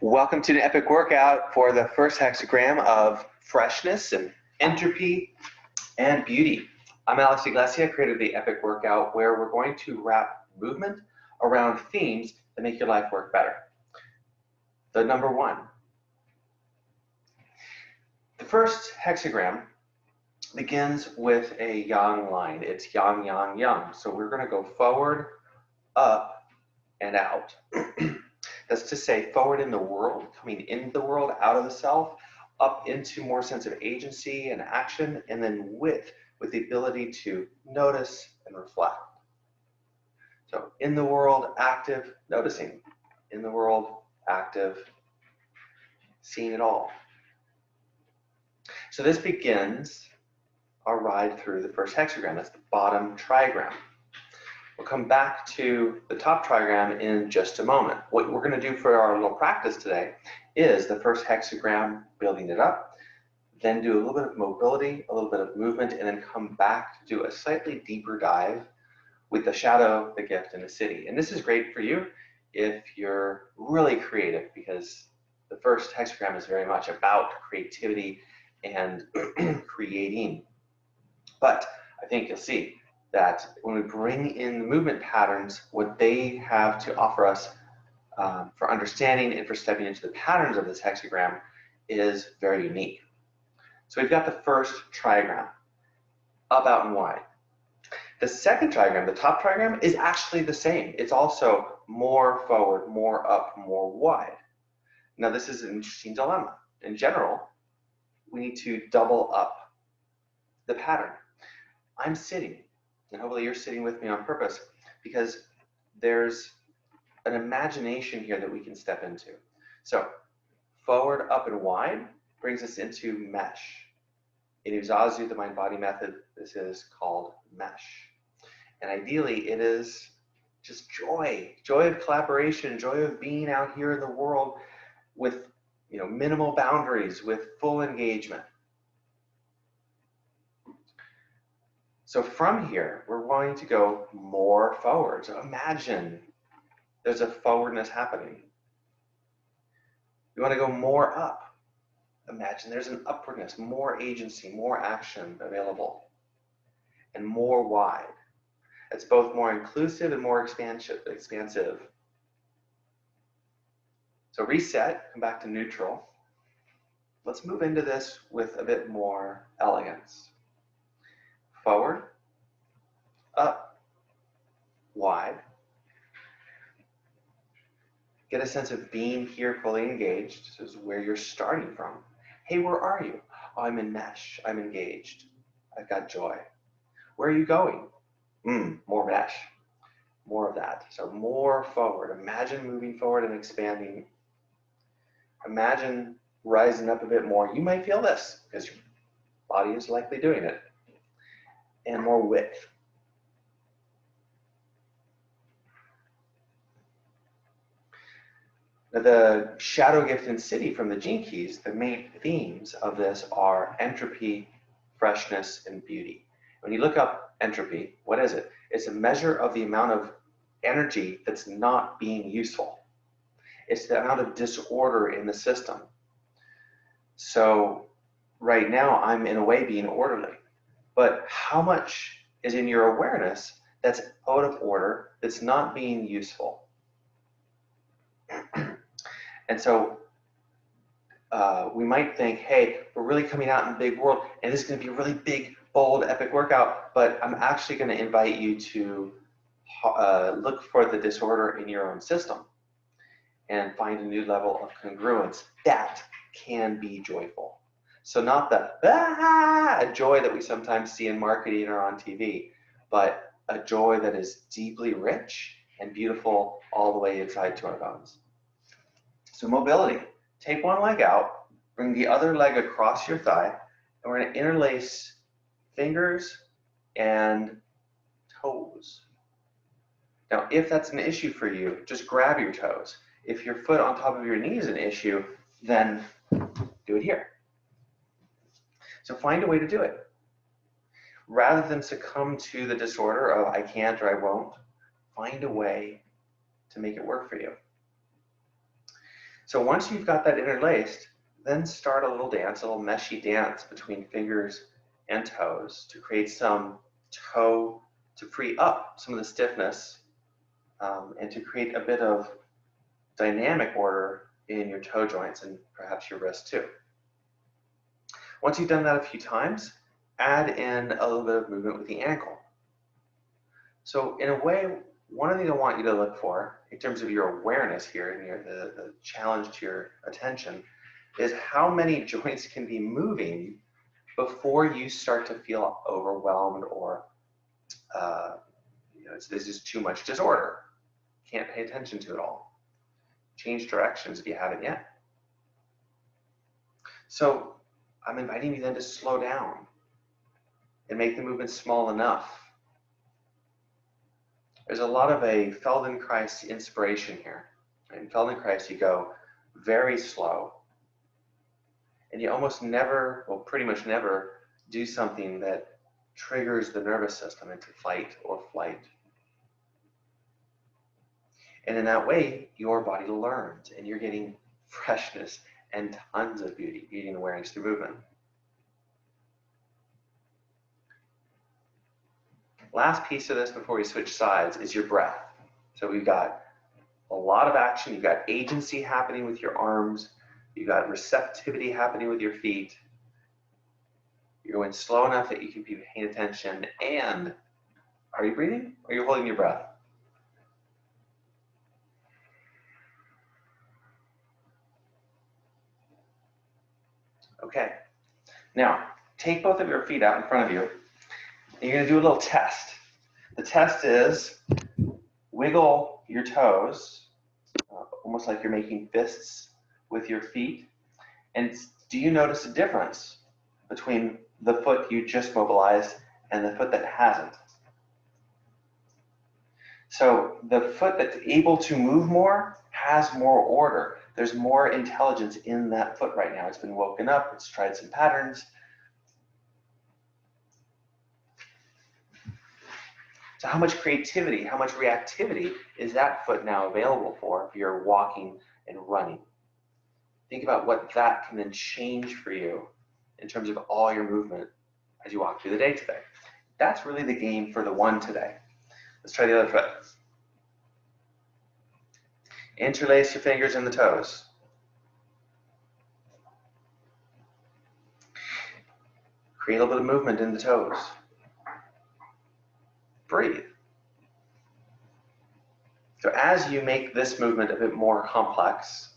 Welcome to an epic workout for the first hexagram of freshness and entropy and beauty. I'm Alex Iglesia, creator of the epic workout, where we're going to wrap movement around themes that make your life work better. The number one. The first hexagram begins with a yang line. It's yang, yang, yang. So we're going to go forward, up, and out. That's to say, forward in the world, coming into the world, out of the self, up into more sense of agency and action, and then with the ability to notice and reflect. So in the world, active, noticing. In the world, active, seeing it all. So this begins our ride through the first hexagram. That's the bottom trigram. We'll come back to the top trigram in just a moment. What we're going to do for our little practice today is the first hexagram, building it up, then do a little bit of mobility, a little bit of movement, and then come back to do a slightly deeper dive with the shadow, the gift, and the city. And this is great for you if you're really creative, because the first hexagram is very much about creativity and creating. But I think you'll see that when we bring in the movement patterns, what they have to offer us for understanding and for stepping into the patterns of this hexagram is very unique. So we've got the first trigram, up, out, and wide. The second trigram, the top trigram, is actually the same. It's also more forward, more up, more wide. Now this is an interesting dilemma. In general, we need to double up the pattern. I'm sitting, and hopefully you're sitting with me on purpose, because there's an imagination here that we can step into. So forward, up, and wide brings us into mesh. In UZAZU, the mind-body method, this is called mesh. And ideally, it is just joy of collaboration, joy of being out here in the world with minimal boundaries, with full engagement. So from here, we're going to go more forward. So imagine there's a forwardness happening. You want to go more up. Imagine there's an upwardness, more agency, more action available, and more wide. It's both more inclusive and more expansive. So reset, come back to neutral. Let's move into this with a bit more elegance. Forward, up, wide. Get a sense of being here fully engaged. This is where you're starting from. Hey, where are you? Oh, I'm in mesh. I'm engaged. I've got joy. Where are you going? More mesh. More of that. So more forward. Imagine moving forward and expanding. Imagine rising up a bit more. You might feel this because your body is likely doing it. And more width. Now the shadow, gift, and city from the Gene Keys, the main themes of this are entropy, freshness, and beauty. When you look up entropy, what is it? It's a measure of the amount of energy that's not being useful. It's the amount of disorder in the system. So right now, I'm in a way being orderly. But how much is in your awareness that's out of order, that's not being useful? And so we might think, hey, we're really coming out in the big world, and this is going to be a really big, bold, epic workout, but I'm actually going to invite you to look for the disorder in your own system and find a new level of congruence that can be joyful. So not the joy that we sometimes see in marketing or on TV, but a joy that is deeply rich and beautiful all the way inside to our bones. So mobility, take one leg out, bring the other leg across your thigh, and we're going to interlace fingers and toes. Now, if that's an issue for you, just grab your toes. If your foot on top of your knee is an issue, then do it here. So find a way to do it. Rather than succumb to the disorder of I can't or I won't, find a way to make it work for you. So once you've got that interlaced, then start a little dance, a little meshy dance between fingers and toes to create some toe, to free up some of the stiffness and to create a bit of dynamic order in your toe joints and perhaps your wrist too. Once you've done that a few times, add in a little bit of movement with the ankle. So in a way, one of the things I want you to look for in terms of your awareness here and the challenge to your attention is how many joints can be moving before you start to feel overwhelmed or this is too much disorder. Can't pay attention to it all. Change directions if you haven't yet. So I'm inviting you then to slow down and make the movement small enough. There's a lot of a Feldenkrais inspiration here. In Feldenkrais, you go very slow, and you almost never, well, pretty much never, do something that triggers the nervous system into fight or flight. And in that way, your body learns, and you're getting freshness and tons of beauty, getting awareness through movement. Last piece of this before we switch sides is your breath. So we've got a lot of action. You've got agency happening with your arms. You've got receptivity happening with your feet. You're going slow enough that you can be paying attention. And are you breathing or are you holding your breath? Okay. Now, take both of your feet out in front of you. And you're going to do a little test. The test is wiggle your toes, almost like you're making fists with your feet. And do you notice a difference between the foot you just mobilized and the foot that hasn't? So the foot that's able to move more has more order. There's more intelligence in that foot right now. It's been woken up, it's tried some patterns. So how much creativity, how much reactivity is that foot now available for if you're walking and running? Think about what that can then change for you in terms of all your movement as you walk through the day today. That's really the game for the one today. Let's try the other foot. Interlace your fingers and the toes. Create a little bit of movement in the toes. Breathe. So as you make this movement a bit more complex,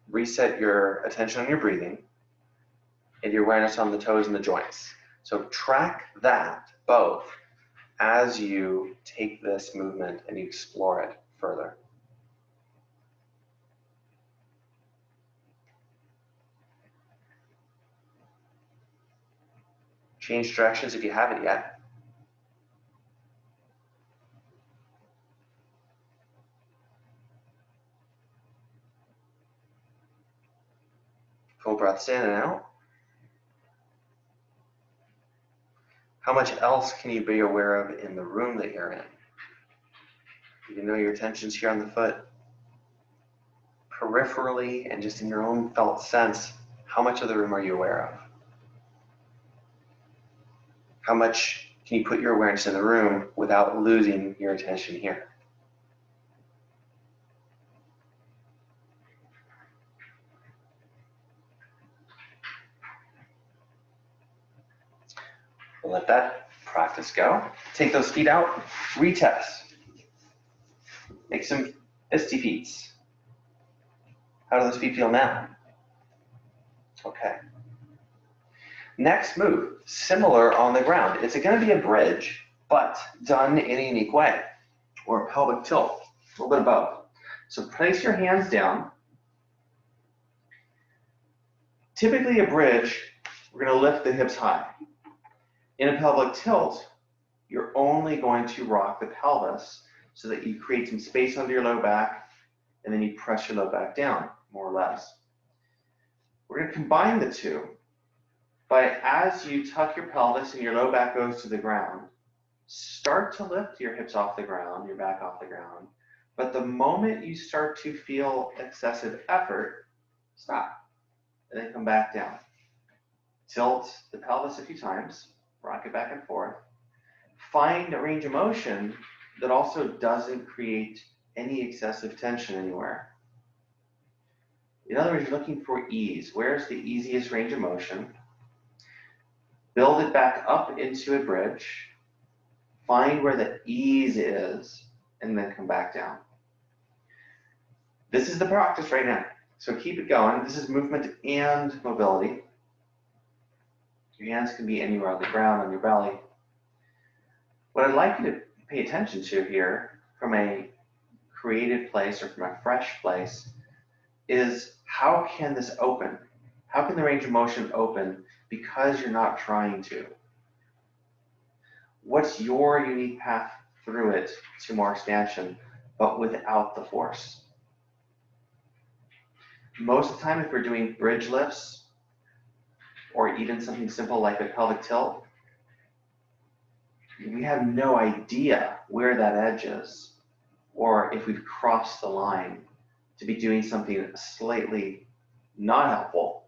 reset your attention on your breathing and your awareness on the toes and the joints. So track that both as you take this movement and you explore it further. Change directions if you haven't yet. Full breaths in and out. How much else can you be aware of in the room that you're in? You can know your attention's here on the foot. Peripherally and just in your own felt sense, how much of the room are you aware of? How much can you put your awareness in the room without losing your attention here? We'll let that practice go. Take those feet out, retest. Make some fisty feet. How do those feet feel now? Okay. Next move, similar on the ground. It's going to be a bridge, but done in a unique way, or a pelvic tilt, a little bit of both. So place your hands down. Typically a bridge, we're going to lift the hips high. In a pelvic tilt, you're only going to rock the pelvis so that you create some space under your low back, and then you press your low back down, more or less. We're going to combine the two by, as you tuck your pelvis and your low back goes to the ground, start to lift your hips off the ground, your back off the ground, But the moment you start to feel excessive effort, stop, and then come back down. Tilt the pelvis a few times, rock it back and forth. Find a range of motion that also doesn't create any excessive tension anywhere. In other words, you're looking for ease. Where's the easiest range of motion? Build it back up into a bridge. Find where the ease is, and then come back down. This is the practice right now. So keep it going. This is movement and mobility. Your hands can be anywhere on the ground, on your belly. What I'd like you to pay attention to here from a creative place or from a fresh place is how can this open? How can the range of motion open because you're not trying to? What's your unique path through it to more expansion, but without the force? Most of the time, if we're doing bridge lifts, or even something simple like a pelvic tilt, we have no idea where that edge is, or if we've crossed the line to be doing something slightly not helpful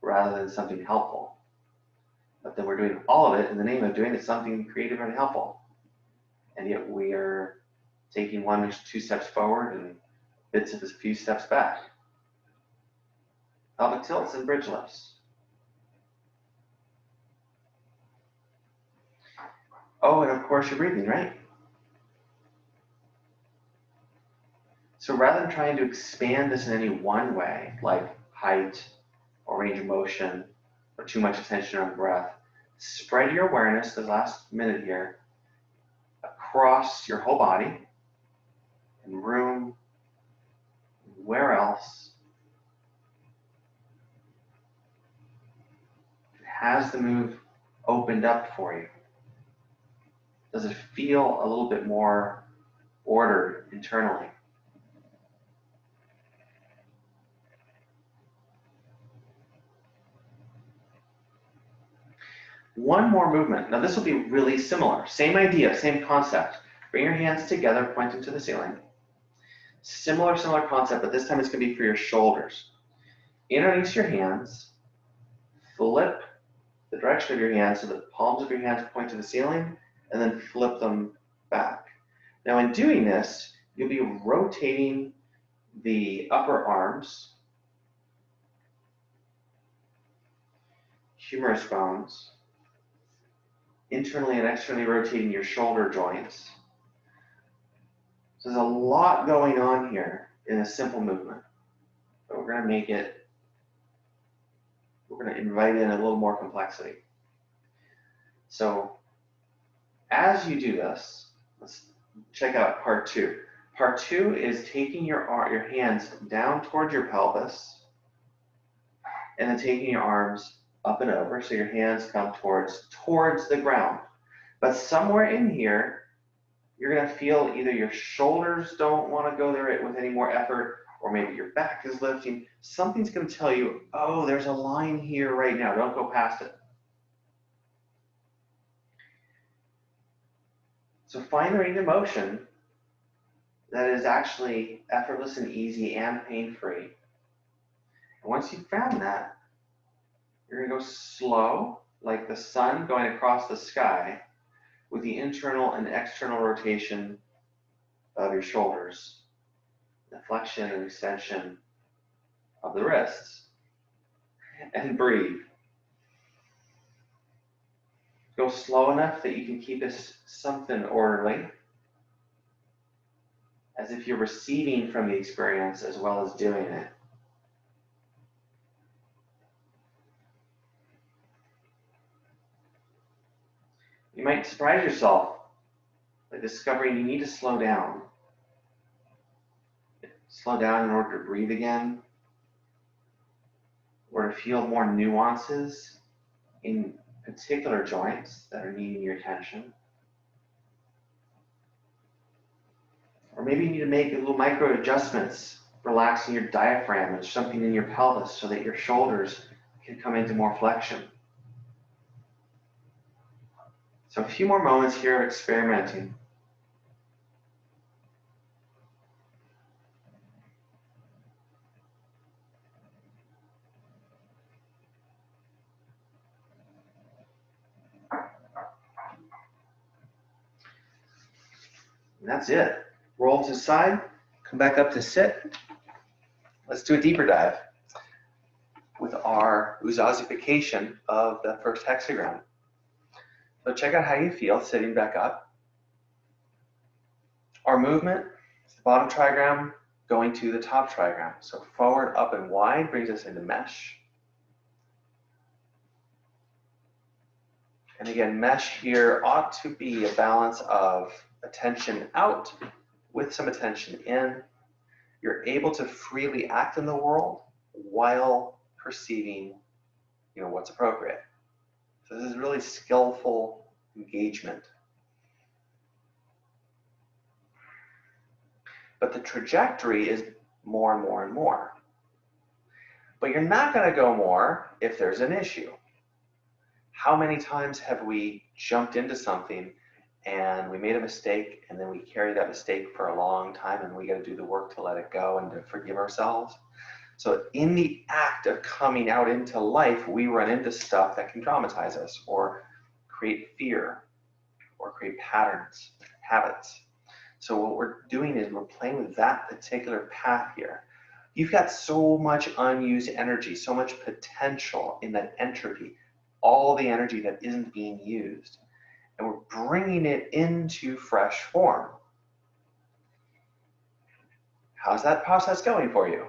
rather than something helpful. But then we're doing all of it in the name of doing something creative and helpful. And yet we are taking 1 or 2 steps forward and bits of a few steps back. Pelvic tilts and bridge lifts. Oh, and of course you're breathing, right? So rather than trying to expand this in any one way, like height or range of motion or too much attention on breath, spread your awareness, the last minute here, across your whole body, in room, where else. Has the move opened up for you? Does it feel a little bit more ordered internally? One more movement. Now this will be really similar. Same idea, same concept. Bring your hands together, pointing to the ceiling. Similar concept, but this time it's going to be for your shoulders. Introduce your hands. Flip the direction of your hands so the palms of your hands point to the ceiling, and then flip them back. Now in doing this, you'll be rotating the upper arms, humerus bones, internally and externally rotating your shoulder joints. So there's a lot going on here in a simple movement, but we're going to invite in a little more complexity. So as you do this, let's check out part 2. Part 2 is taking your hands down towards your pelvis and then taking your arms up and over so your hands come towards the ground. But somewhere in here, you're going to feel either your shoulders don't want to go there with any more effort, or maybe your back is lifting. Something's going to tell you, oh, there's a line here right now. Don't go past it. So find the range of motion that is actually effortless and easy and pain-free. And once you've found that, you're going to go slow, like the sun going across the sky, with the internal and external rotation of your shoulders, the flexion and extension of the wrists, and breathe. Go slow enough that you can keep this something orderly, as if you're receiving from the experience as well as doing it. You might surprise yourself by discovering you need to slow down. Slow down in order to breathe again, or to feel more nuances in particular joints that are needing your attention. Or maybe you need to make little micro adjustments, relaxing your diaphragm and something in your pelvis so that your shoulders can come into more flexion. So a few more moments here of experimenting. And that's it. Roll to the side, come back up to sit. Let's do a deeper dive with our UZAZUification of the first hexagram. So check out how you feel sitting back up. Our movement is the bottom trigram going to the top trigram. So forward, up, and wide brings us into mesh. And again, mesh here ought to be a balance of attention out with some attention in. You're able to freely act in the world while perceiving, what's appropriate. So this is really skillful engagement. But the trajectory is more and more and more. But you're not going to go more if there's an issue. How many times have we jumped into something and we made a mistake and then we carry that mistake for a long time and we got to do the work to let it go and to forgive ourselves? So in the act of coming out into life, we run into stuff that can traumatize us or create fear or create patterns, habits. So what we're doing is we're playing with that particular path here. You've got so much unused energy, so much potential in that entropy, all the energy that isn't being used. And we're bringing it into fresh form. How's that process going for you?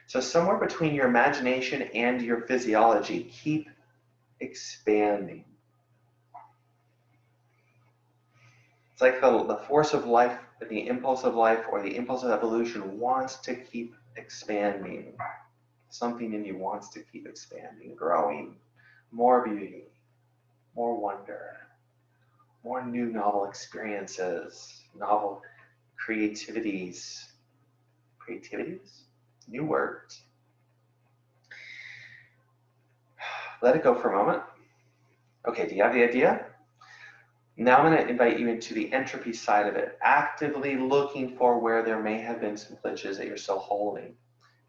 So somewhere between your imagination and your physiology, keep expanding. It's like the force of life, the impulse of life, or the impulse of evolution wants to keep expanding. Something in you wants to keep expanding, growing. More beauty, more wonder, more new novel experiences, novel creativities, new words. Let it go for a moment. Okay, do you have the idea? Now I'm going to invite you into the entropy side of it, actively looking for where there may have been some glitches that you're still holding.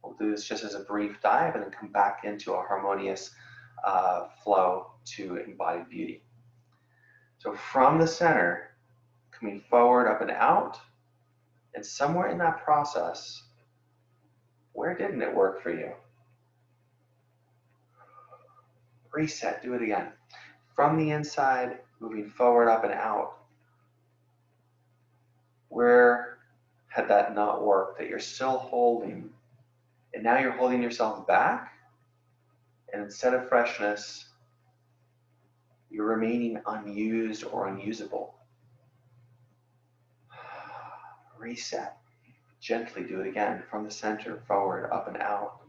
We'll do this just as a brief dive and then come back into a harmonious flow to embodied beauty. So from the center, coming forward, up and out, and somewhere in that process, where didn't it work for you? Reset, do it again. From the inside, moving forward, up and out. Where had that not worked that you're still holding? And now you're holding yourself back, and instead of freshness, you're remaining unused or unusable. Reset. Gently do it again from the center, forward, up and out.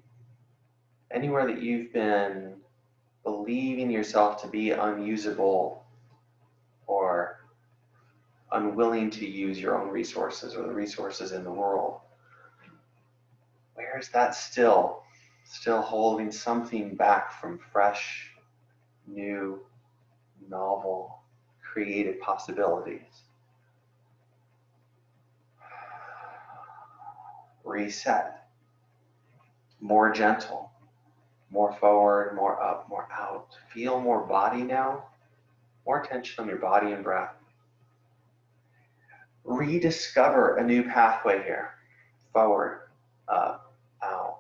Anywhere that you've been believing yourself to be unusable or unwilling to use your own resources or the resources in the world, where is that still holding something back from fresh, new, novel, creative possibilities? Reset. More gentle, more forward, more up, more out. Feel more body now, more attention on your body and breath. Rediscover a new pathway here. Forward, up, out.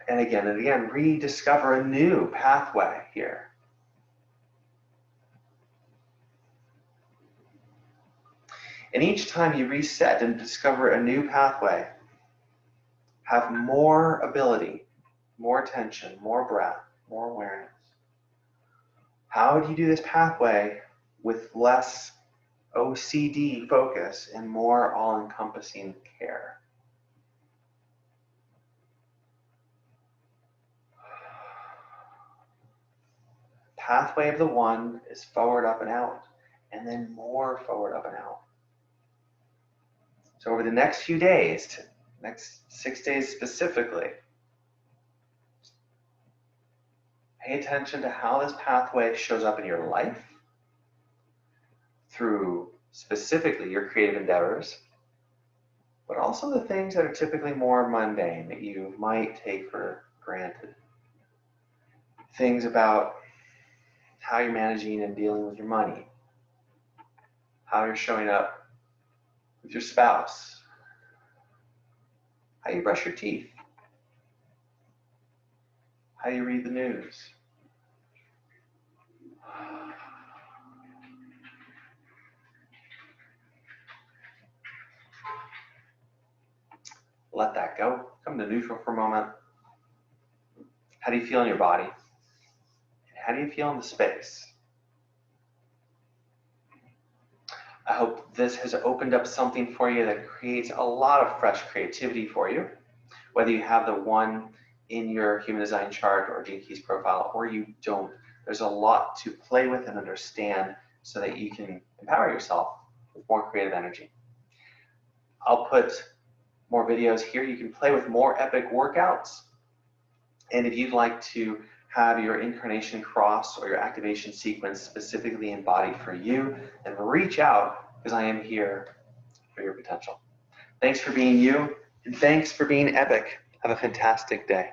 And again, rediscover a new pathway here. And each time you reset and discover a new pathway, have more ability, more attention, more breath, more awareness. How do you do this pathway with less OCD focus and more all-encompassing care? Pathway of the one is forward, up, and out, and then more forward, up, and out. So over the next few days, next 6 days specifically, pay attention to how this pathway shows up in your life through specifically your creative endeavors, but also the things that are typically more mundane that you might take for granted. Things about how you're managing and dealing with your money, how you're showing up with your spouse, how you brush your teeth, how you read the news. Let that go. Come to neutral for a moment. How do you feel in your body? How do you feel in the space? I hope this has opened up something for you that creates a lot of fresh creativity for you. Whether you have the one in your human design chart or Gene Keys profile or you don't, there's a lot to play with and understand so that you can empower yourself with more creative energy. I'll put more videos here. You can play with more epic workouts. And if you'd like to have your incarnation cross or your activation sequence specifically embodied for you, then reach out because I am here for your potential. Thanks for being you, and thanks for being epic. Have a fantastic day.